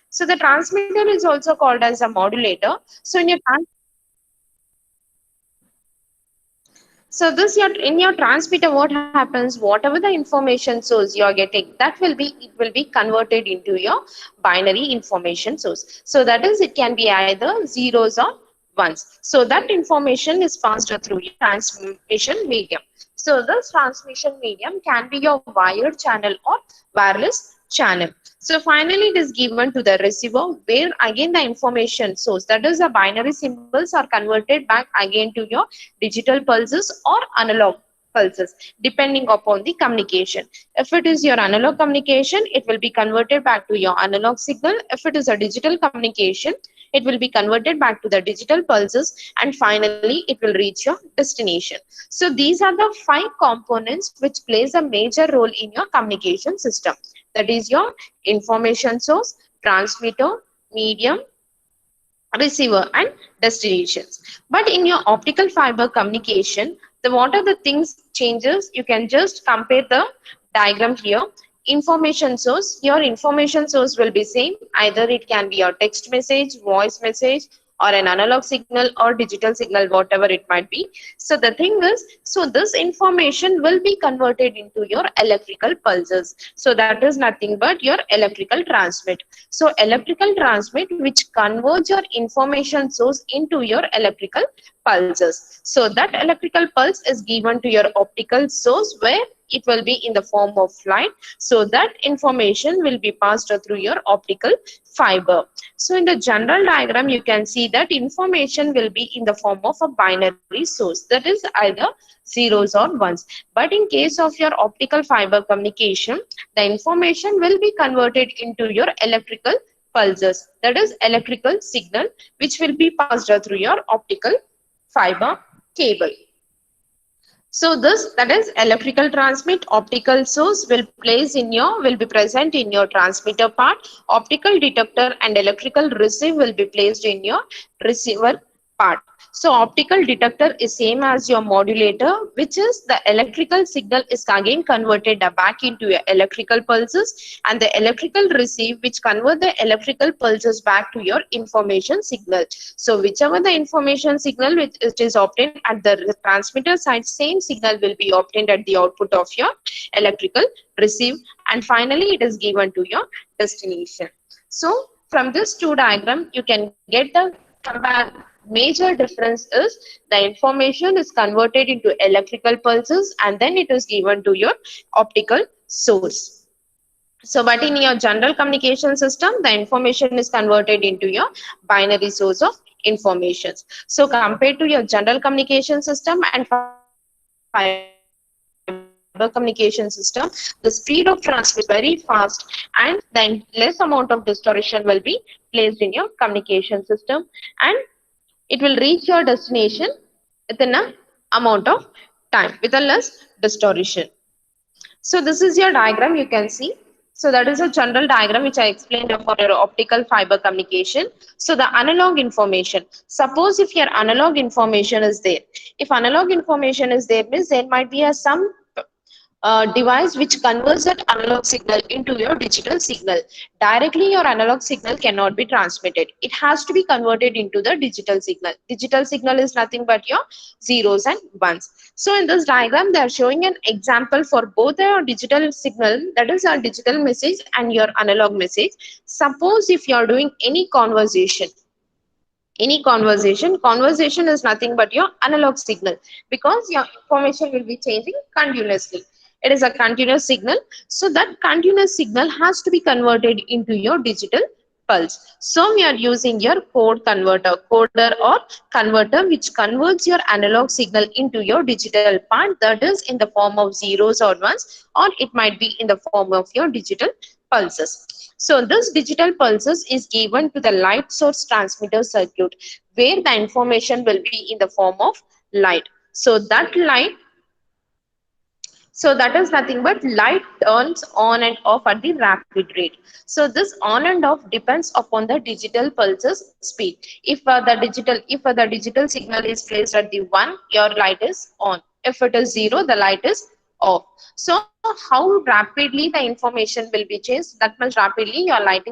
So the transmitter is also called as a modulator. So in your transmitter, what happens? Whatever the information source you are getting, it will be converted into your binary information source. So that is, it can be either zeros or ones. So that information is passed through your transmission medium. So this transmission medium can be your wired channel or wireless channel. So finally, it is given to the receiver, where again the information source, that is the binary symbols, are converted back again to your digital pulses or analog pulses, depending upon the communication. If it is your analog communication, it will be converted back to your analog signal. If it is a digital communication, it will be converted back to the digital pulses, and finally it will reach your destination. So these are the 5 components which plays a major role in your communication system. That is your information source, transmitter, medium, receiver, and destinations. But in your optical fiber communication, the what are the things changes? You can just compare the diagram here. Information source, your information source will be same, either it can be your text message, voice message, or an analog signal or digital signal, whatever it might be. So the thing is, so this information will be converted into your electrical pulses. So that is nothing but your electrical transmit. So electrical transmit, which converts your information source into your electrical pulses. So that electrical pulse is given to your optical source, where it will be in the form of light. So that information will be passed through your optical fiber. So in the general diagram, you can see that information will be in the form of a binary source, that is either zeros or ones. But in case of your optical fiber communication, the information will be converted into your electrical pulses, that is electrical signal, which will be passed through your optical fiber cable. So this, that is electrical transmit, optical source will be present in your transmitter part, optical detector and electrical receive will be placed in your receiver part. So optical detector is same as your modulator, which is the electrical signal is again converted back into your electrical pulses, and the electrical receive, which convert the electrical pulses back to your information signal. So whichever the information signal which it is obtained at the transmitter side, same signal will be obtained at the output of your electrical receive, and finally it is given to your destination. So from this two diagram, you can get the major difference is the information is converted into electrical pulses, and then it is given to your optical source. So but in your general communication system, the information is converted into your binary source of information. So compared to your general communication system and fiber communication system, the speed of transmission is very fast, and then less amount of distortion will be placed in your communication system, and it will reach your destination within a amount of time with a less distortion. So this is your diagram, you can see. So that is a general diagram which I explained for your optical fiber communication. So the analog information. Suppose if your analog information is there. If analog information is there, means there might be some device which converts that analog signal into your digital signal. Directly your analog signal cannot be transmitted. It has to be converted into the digital signal. Digital signal is nothing but your zeros and ones. So in this diagram, they are showing an example for both your digital signal, that is our digital message, and your analog message. Suppose if you are doing conversation is nothing but your analog signal, because your information will be changing continuously. It is a continuous signal, so that continuous signal has to be converted into your digital pulse. So we are using your coder or converter, which converts your analog signal into your digital part, that is in the form of zeros or ones, or it might be in the form of your digital pulses. So this digital pulses is given to the light source transmitter circuit, where the information will be in the form of light. So that is nothing but light turns on and off at the rapid rate. So this on and off depends upon the digital pulses speed. If the digital signal is placed at the 1, your light is on. If it is 0, the light is off. So how rapidly the information will be changed, that much rapidly your lighting